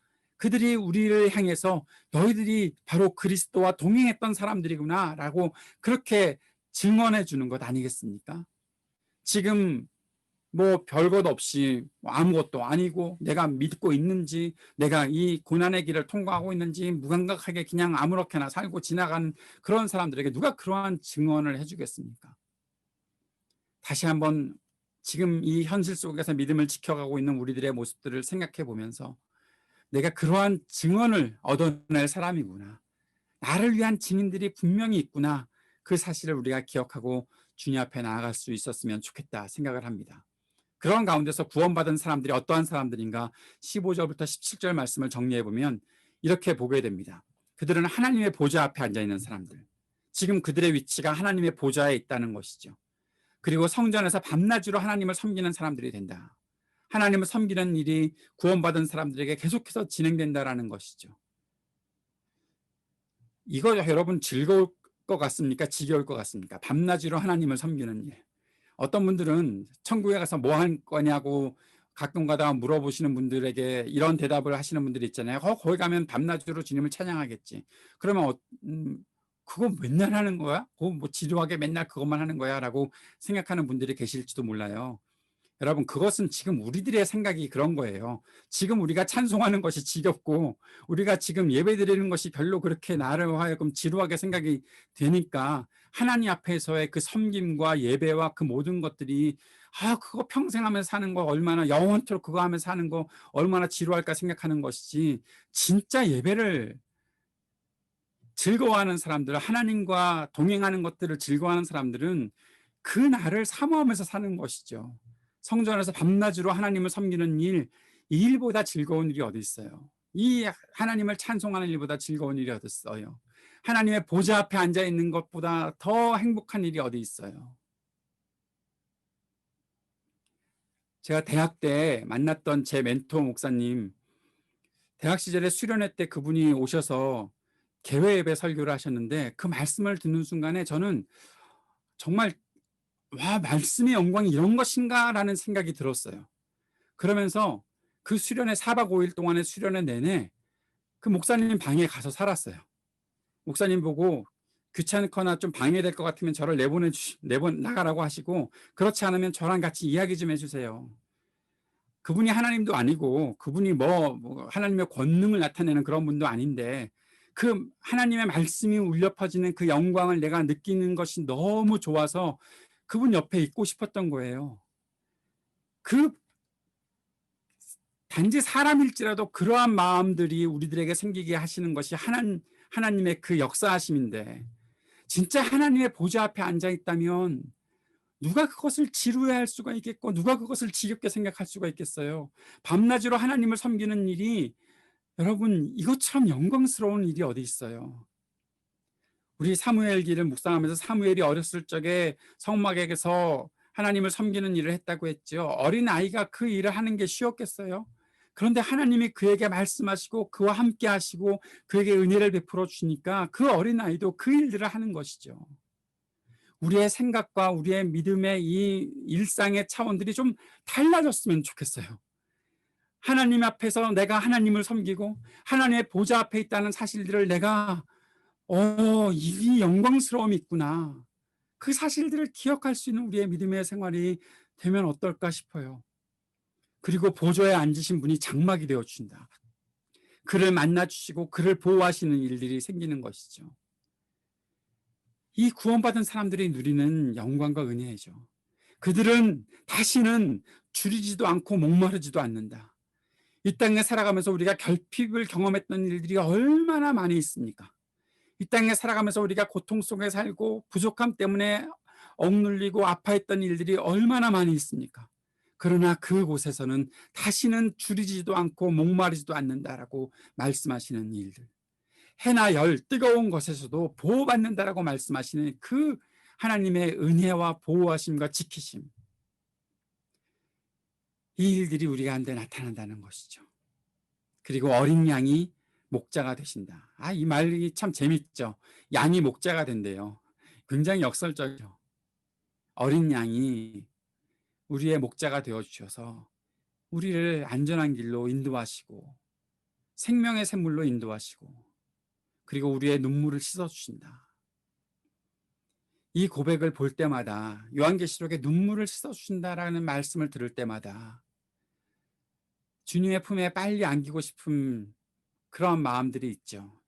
그들이 우리를 향해서 너희들이 바로 그리스도와 동행했던 사람들이구나 라고 그렇게 증언해 주는 것 아니겠습니까? 지금 뭐 별것 없이 아무것도 아니고 내가 믿고 있는지, 내가 이 고난의 길을 통과하고 있는지 무감각하게 그냥 아무렇게나 살고 지나간 그런 사람들에게 누가 그러한 증언을 해주겠습니까? 다시 한번 지금 이 현실 속에서 믿음을 지켜가고 있는 우리들의 모습들을 생각해 보면서 내가 그러한 증언을 얻어낼 사람이구나, 나를 위한 증인들이 분명히 있구나, 그 사실을 우리가 기억하고 주님 앞에 나아갈 수 있었으면 좋겠다 생각을 합니다. 그런 가운데서 구원받은 사람들이 어떠한 사람들인가 15절부터 17절 말씀을 정리해 보면 이렇게 보게 됩니다. 그들은 하나님의 보좌 앞에 앉아 있는 사람들, 지금 그들의 위치가 하나님의 보좌에 있다는 것이죠. 그리고 성전에서 밤낮으로 하나님을 섬기는 사람들이 된다. 하나님을 섬기는 일이 구원받은 사람들에게 계속해서 진행된다라는 것이죠. 이거 여러분 즐거울 것 같습니까? 지겨울 것 같습니까? 밤낮으로 하나님을 섬기는 일. 어떤 분들은 천국에 가서 뭐 할 거냐고 가끔 가다가 물어보시는 분들에게 이런 대답을 하시는 분들이 있잖아요. 거기 가면 밤낮으로 주님을 찬양하겠지. 그러면 그거 맨날 하는 거야? 그거 뭐 지루하게 맨날 그것만 하는 거야? 라고 생각하는 분들이 계실지도 몰라요. 여러분, 그것은 지금 우리들의 생각이 그런 거예요. 지금 우리가 찬송하는 것이 지겹고 우리가 지금 예배드리는 것이 별로 그렇게 나를 하여금 지루하게 생각이 되니까 하나님 앞에서의 그 섬김과 예배와 그 모든 것들이 그거 평생 하면서 사는 거 얼마나 영원토록 그거 하면서 사는 거 얼마나 지루할까 생각하는 것이지, 진짜 예배를 즐거워하는 사람들, 하나님과 동행하는 것들을 즐거워하는 사람들은 그 날을 사모하면서 사는 것이죠. 성전에서 밤낮으로 하나님을 섬기는 일, 이 일보다 즐거운 일이 어디 있어요? 이 하나님을 찬송하는 일보다 즐거운 일이 어디 있어요? 하나님의 보좌 앞에 앉아 있는 것보다 더 행복한 일이 어디 있어요? 제가 대학 때 만났던 제 멘토 목사님, 대학 시절에 수련회 때 그분이 오셔서 개회 예배 설교를 하셨는데 그 말씀을 듣는 순간에 저는 정말 와, 말씀의 영광이 이런 것인가라는 생각이 들었어요. 그러면서 그 수련회 4박 5일 동안의 수련회 내내 그 목사님 방에 가서 살았어요. 목사님 보고 귀찮거나 좀 방해될 것 같으면 저를 나가라고 하시고, 그렇지 않으면 저랑 같이 이야기 좀 해주세요. 그분이 하나님도 아니고 그분이 뭐 하나님의 권능을 나타내는 그런 분도 아닌데 그 하나님의 말씀이 울려 퍼지는 그 영광을 내가 느끼는 것이 너무 좋아서 그분 옆에 있고 싶었던 거예요. 그 단지 사람일지라도 그러한 마음들이 우리들에게 생기게 하시는 것이 하나님의 그 역사하심인데, 진짜 하나님의 보좌 앞에 앉아 있다면 누가 그것을 지루해할 수가 있겠고 누가 그것을 지겹게 생각할 수가 있겠어요? 밤낮으로 하나님을 섬기는 일이 여러분 이것처럼 영광스러운 일이 어디 있어요? 우리 사무엘기를 묵상하면서 사무엘이 어렸을 적에 성막에서 하나님을 섬기는 일을 했다고 했죠. 어린 아이가 그 일을 하는 게 쉬웠겠어요? 그런데 하나님이 그에게 말씀하시고 그와 함께 하시고 그에게 은혜를 베풀어 주니까 그 어린 아이도 그 일들을 하는 것이죠. 우리의 생각과 우리의 믿음의 이 일상의 차원들이 좀 달라졌으면 좋겠어요. 하나님 앞에서 내가 하나님을 섬기고 하나님의 보좌 앞에 있다는 사실들을 내가 이 영광스러움이 있구나, 그 사실들을 기억할 수 있는 우리의 믿음의 생활이 되면 어떨까 싶어요. 그리고 보좌에 앉으신 분이 장막이 되어준다. 그를 만나주시고 그를 보호하시는 일들이 생기는 것이죠. 이 구원받은 사람들이 누리는 영광과 은혜죠. 그들은 다시는 줄이지도 않고 목마르지도 않는다. 이 땅에 살아가면서 우리가 결핍을 경험했던 일들이 얼마나 많이 있습니까? 이 땅에 살아가면서 우리가 고통 속에 살고 부족함 때문에 억눌리고 아파했던 일들이 얼마나 많이 있습니까? 그러나 그곳에서는 다시는 줄이지도 않고 목마르지도 않는다라고 말씀하시는 일들, 해나 열 뜨거운 것에서도 보호받는다라고 말씀하시는 그 하나님의 은혜와 보호하심과 지키심, 이 일들이 우리 가운데 나타난다는 것이죠. 그리고 어린 양이 목자가 되신다. 이 말이 참 재밌죠. 양이 목자가 된대요. 굉장히 역설적이죠. 어린 양이 우리의 목자가 되어 주셔서 우리를 안전한 길로 인도하시고 생명의 샘물로 인도하시고 그리고 우리의 눈물을 씻어주신다. 이 고백을 볼 때마다 요한계시록에 눈물을 씻어주신다라는 말씀을 들을 때마다 주님의 품에 빨리 안기고 싶은 그런 마음들이 있죠.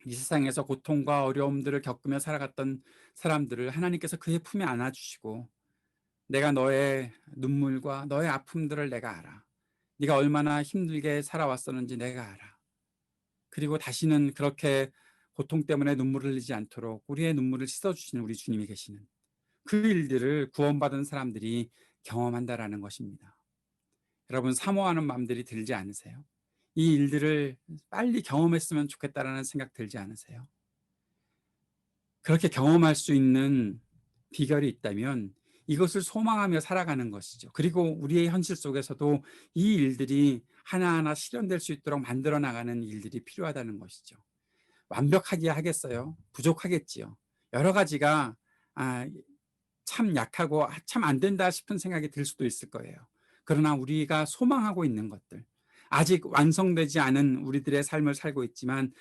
이 세상에서 고통과 어려움들을 겪으며 살아갔던 사람들을 하나님께서 그의 품에 안아주시고 내가 너의 눈물과 너의 아픔들을 내가 알아. 네가 얼마나 힘들게 살아왔었는지 내가 알아. 그리고 다시는 그렇게 고통 때문에 눈물을 흘리지 않도록 우리의 눈물을 씻어주시는 우리 주님이 계시는 그 일들을 구원받은 사람들이 경험한다라는 것입니다. 여러분 사모하는 마음들이 들지 않으세요? 이 일들을 빨리 경험했으면 좋겠다라는 생각 들지 않으세요? 그렇게 경험할 수 있는 비결이 있다면 이것을 소망하며 살아가는 것이죠. 그리고 우리의 현실 속에서도 이 일들이 하나하나 실현될 수 있도록 만들어 나가는 일들이 필요하다는 것이죠. 완벽하게 하겠어요? 부족하겠지요. 여러 가지가 참 약하고 참 안 된다 싶은 생각이 들 수도 있을 거예요. 그러나 우리가 소망하고 있는 것들, 아직 완성되지 않은 우리들의 삶을 살고 있지만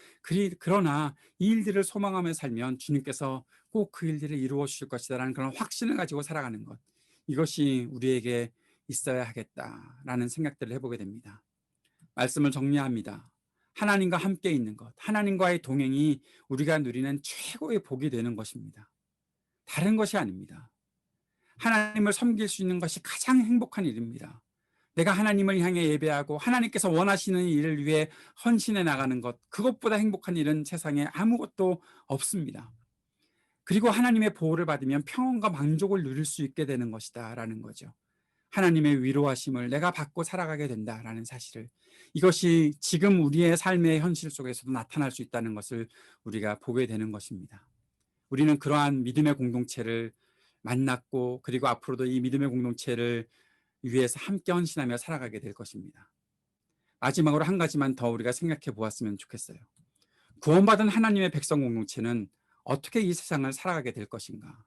그러나 이 일들을 소망하며 살면 주님께서 꼭 그 일들을 이루어 주실 것이다라는 그런 확신을 가지고 살아가는 것, 이것이 우리에게 있어야 하겠다라는 생각들을 해보게 됩니다. 말씀을 정리합니다. 하나님과 함께 있는 것, 하나님과의 동행이 우리가 누리는 최고의 복이 되는 것입니다. 다른 것이 아닙니다. 하나님을 섬길 수 있는 것이 가장 행복한 일입니다. 내가 하나님을 향해 예배하고 하나님께서 원하시는 일을 위해 헌신해 나가는 것, 그것보다 행복한 일은 세상에 아무것도 없습니다. 그리고 하나님의 보호를 받으면 평안과 만족을 누릴 수 있게 되는 것이다 라는 거죠. 하나님의 위로하심을 내가 받고 살아가게 된다라는 사실을, 이것이 지금 우리의 삶의 현실 속에서도 나타날 수 있다는 것을 우리가 보게 되는 것입니다. 우리는 그러한 믿음의 공동체를 만났고 그리고 앞으로도 이 믿음의 공동체를 위해서 함께 헌신하며 살아가게 될 것입니다. 마지막으로 한 가지만 더 우리가 생각해 보았으면 좋겠어요. 구원받은 하나님의 백성 공동체는 어떻게 이 세상을 살아가게 될 것인가?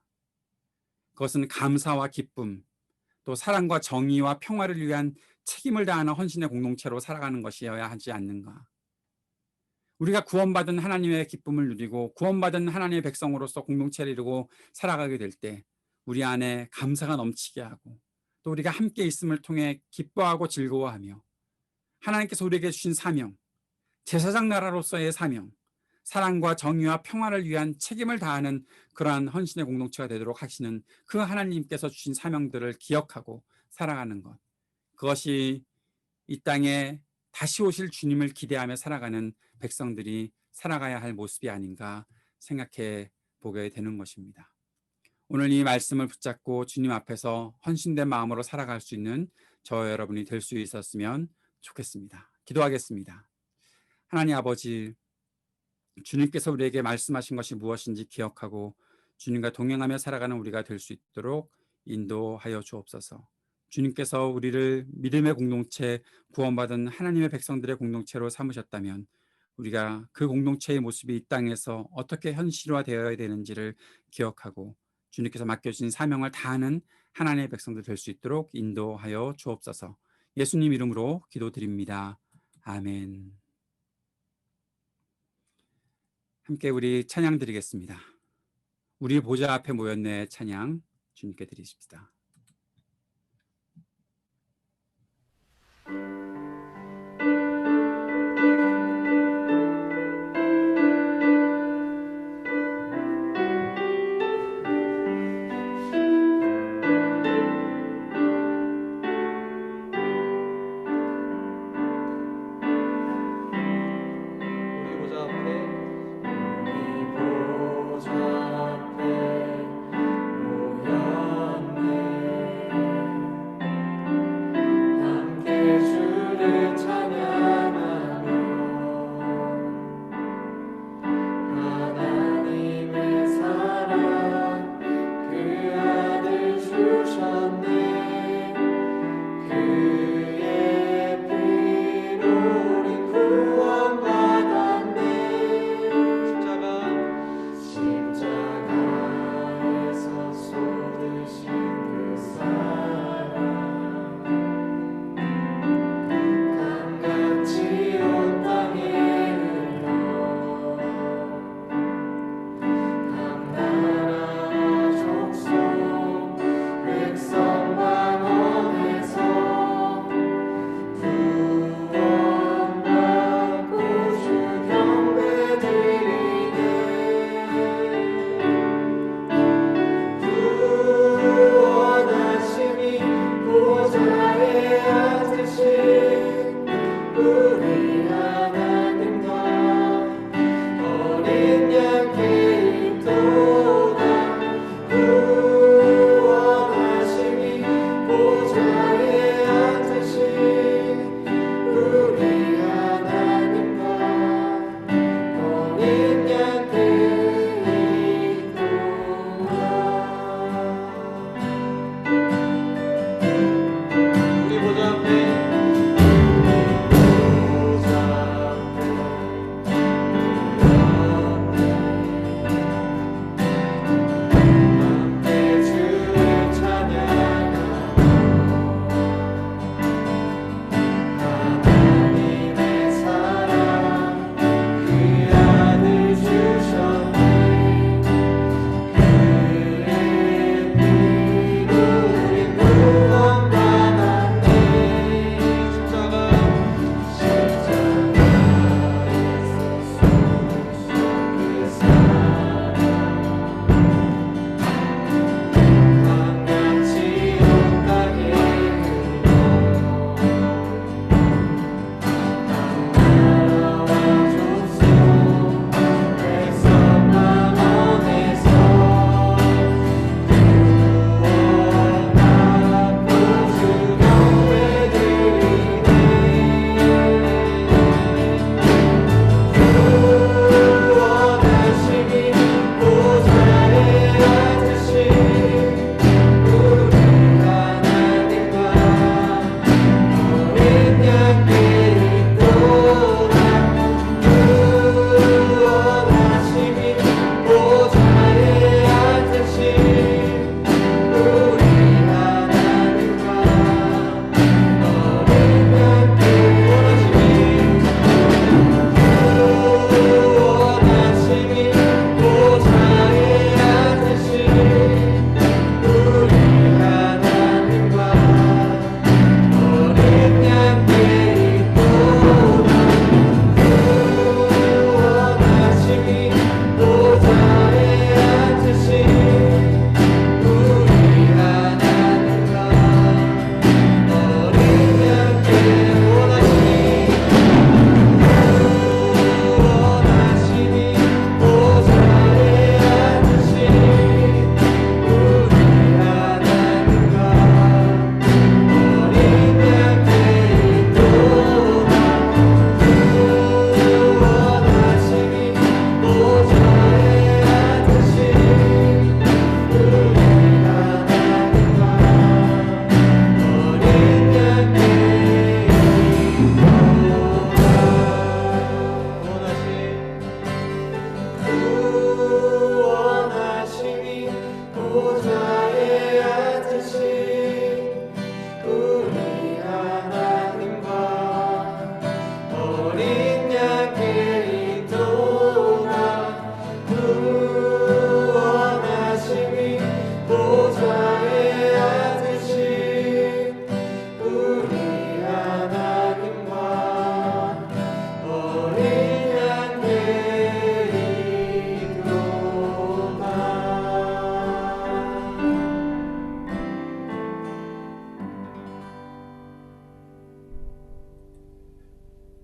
그것은 감사와 기쁨, 또 사랑과 정의와 평화를 위한 책임을 다하는 헌신의 공동체로 살아가는 것이어야 하지 않는가? 우리가 구원받은 하나님의 기쁨을 누리고 구원받은 하나님의 백성으로서 공동체를 이루고 살아가게 될 때 우리 안에 감사가 넘치게 하고 또 우리가 함께 있음을 통해 기뻐하고 즐거워하며 하나님께서 우리에게 주신 사명, 제사장 나라로서의 사명, 사랑과 정의와 평화를 위한 책임을 다하는 그러한 헌신의 공동체가 되도록 하시는 그 하나님께서 주신 사명들을 기억하고 살아가는 것, 그것이 이 땅에 다시 오실 주님을 기대하며 살아가는 백성들이 살아가야 할 모습이 아닌가 생각해 보게 되는 것입니다. 오늘 이 말씀을 붙잡고 주님 앞에서 헌신된 마음으로 살아갈 수 있는 저 여러분이 될 수 있었으면 좋겠습니다. 기도하겠습니다. 하나님 아버지, 주님께서 우리에게 말씀하신 것이 무엇인지 기억하고 주님과 동행하며 살아가는 우리가 될 수 있도록 인도하여 주옵소서. 주님께서 우리를 믿음의 공동체, 구원받은 하나님의 백성들의 공동체로 삼으셨다면 우리가 그 공동체의 모습이 이 땅에서 어떻게 현실화되어야 되는지를 기억하고 주님께서 맡겨주신 사명을 다하는 하나님의 백성들 될 수 있도록 인도하여 주옵소서. 예수님 이름으로 기도드립니다. 아멘. 함께 우리 찬양 드리겠습니다. 우리 보좌 앞에 모였네 찬양 주님께 드리십시다. 우리 보좌 앞에 모였네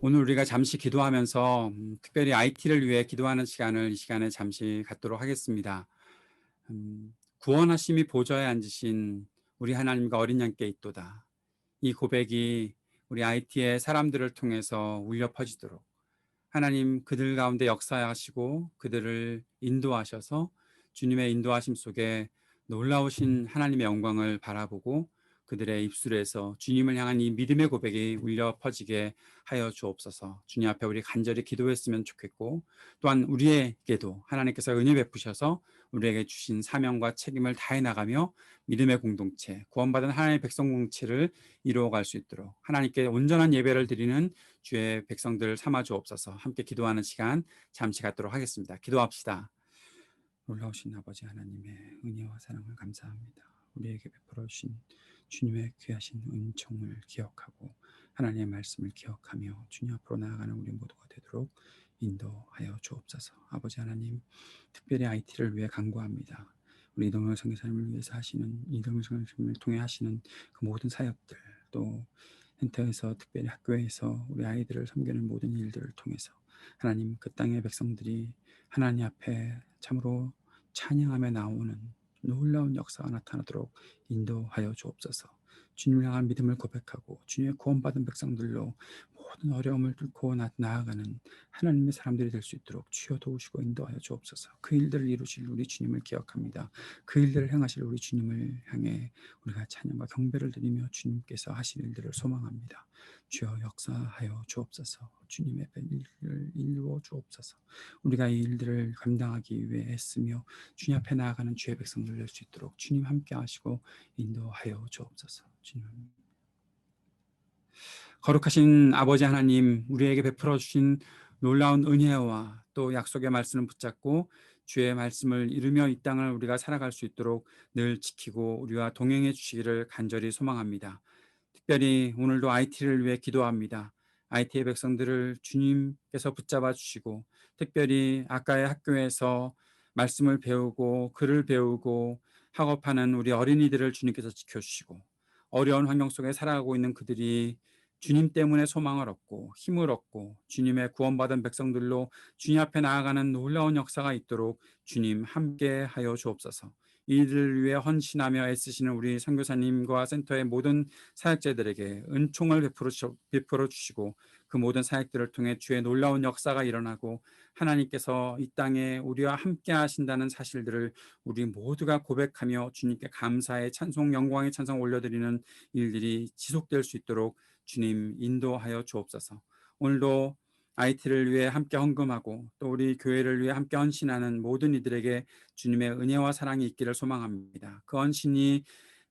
오늘 우리가 잠시 기도하면서 특별히 IT를 위해 기도하는 시간을 이 시간에 잠시 갖도록 하겠습니다. 구원하심이 보좌에 앉으신 우리 하나님과 어린 양께 있도다. 이 고백이 우리 IT의 사람들을 통해서 울려 퍼지도록 하나님 그들 가운데 역사하시고 그들을 인도하셔서 주님의 인도하심 속에 놀라우신 하나님의 영광을 바라보고 그들의 입술에서 주님을 향한 이 믿음의 고백이 울려 퍼지게 하여 주옵소서. 주님 앞에 우리 간절히 기도했으면 좋겠고 또한 우리에게도 하나님께서 은혜 베푸셔서 우리에게 주신 사명과 책임을 다해 나가며 믿음의 공동체, 구원받은 하나님의 백성 공동체를 이루어갈 수 있도록 하나님께 온전한 예배를 드리는 주의 백성들 삼아 주옵소서. 함께 기도하는 시간 잠시 갖도록 하겠습니다. 기도합시다. 놀라우신 아버지 하나님의 은혜와 사랑을 감사합니다. 우리에게 베풀어 주신 주님의 귀하신 은총을 기억하고 하나님의 말씀을 기억하며 주님 앞으로 나아가는 우리 모두가 되도록 인도하여 주옵소서. 아버지 하나님, 특별히 IT를 위해 간구합니다. 우리 이동열 선교사님을 위해서 하시는, 이동열 선교사님을 통해 하시는 그 모든 사역들, 또 센터에서 특별히 학교에서 우리 아이들을 섬기는 모든 일들을 통해서 하나님, 그 땅의 백성들이 하나님 앞에 참으로 찬양하며 나오는 놀라운 역사가 나타나도록 인도하여 주옵소서. 주님을 향한 믿음을 고백하고 주님의 구원받은 백성들로 모든 어려움을 뚫고 나아가는 하나님의 사람들이 될 수 있도록 주여 도우시고 인도하여 주옵소서. 그 일들을 이루실 우리 주님을 기억합니다. 그 일들을 행하실 우리 주님을 향해 우리가 찬양과 경배를 드리며 주님께서 하실 일들을 소망합니다. 주여 역사하여 주옵소서. 주님의 일을 이루어 주옵소서. 우리가 이 일들을 감당하기 위해 애쓰며 주님 앞에 나아가는 주의 백성들 될 수 있도록 주님 함께 하시고 인도하여 주옵소서. 주님, 거룩하신 아버지 하나님, 우리에게 베풀어 주신 놀라운 은혜와 또 약속의 말씀을 붙잡고 주의 말씀을 이루며 이 땅을 우리가 살아갈 수 있도록 늘 지키고 우리와 동행해 주시기를 간절히 소망합니다. 특별히 오늘도 IT를 위해 기도합니다. IT의 백성들을 주님께서 붙잡아 주시고 특별히 아까의 학교에서 말씀을 배우고 글을 배우고 학업하는 우리 어린이들을 주님께서 지켜주시고 어려운 환경 속에 살아가고 있는 그들이 주님 때문에 소망을 얻고 힘을 얻고 주님의 구원받은 백성들로 주님 앞에 나아가는 놀라운 역사가 있도록 주님 함께 하여 주옵소서. 이들을 위해 헌신하며 애쓰시는 우리 선교사님과 센터의 모든 사역자들에게 은총을 베풀어 주시고 그 모든 사역들을 통해 주의 놀라운 역사가 일어나고 하나님께서 이 땅에 우리와 함께 하신다는 사실들을 우리 모두가 고백하며 주님께 감사의 찬송, 영광의 찬송 올려드리는 일들이 지속될 수 있도록 주님 인도하여 주옵소서. 오늘도 IT를 위해 함께 헌금하고 또 우리 교회를 위해 함께 헌신하는 모든 이들에게 주님의 은혜와 사랑이 있기를 소망합니다. 그 헌신이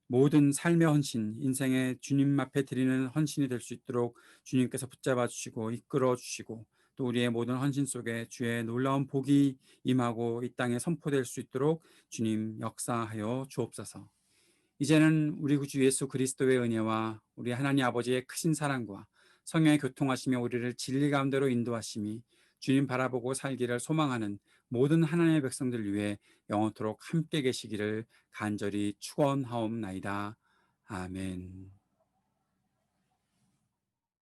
모든 삶의 헌신, 인생의 주님 앞에 드리는 헌신이 될 수 있도록 주님께서 붙잡아 주시고 이끌어 주시고 또 우리의 모든 헌신 속에 주의 놀라운 복이 임하고 이 땅에 선포될 수 있도록 주님 역사하여 주옵소서. 이제는 우리 구주 예수 그리스도의 은혜와 우리 하나님 아버지의 크신 사랑과 성령의 교통하시며 우리를 진리 가운데로 인도하심이 주님 바라보고 살기를 소망하는 모든 하나님의 백성들 위해 영원토록 함께 계시기를 간절히 축원하옵나이다. 아멘.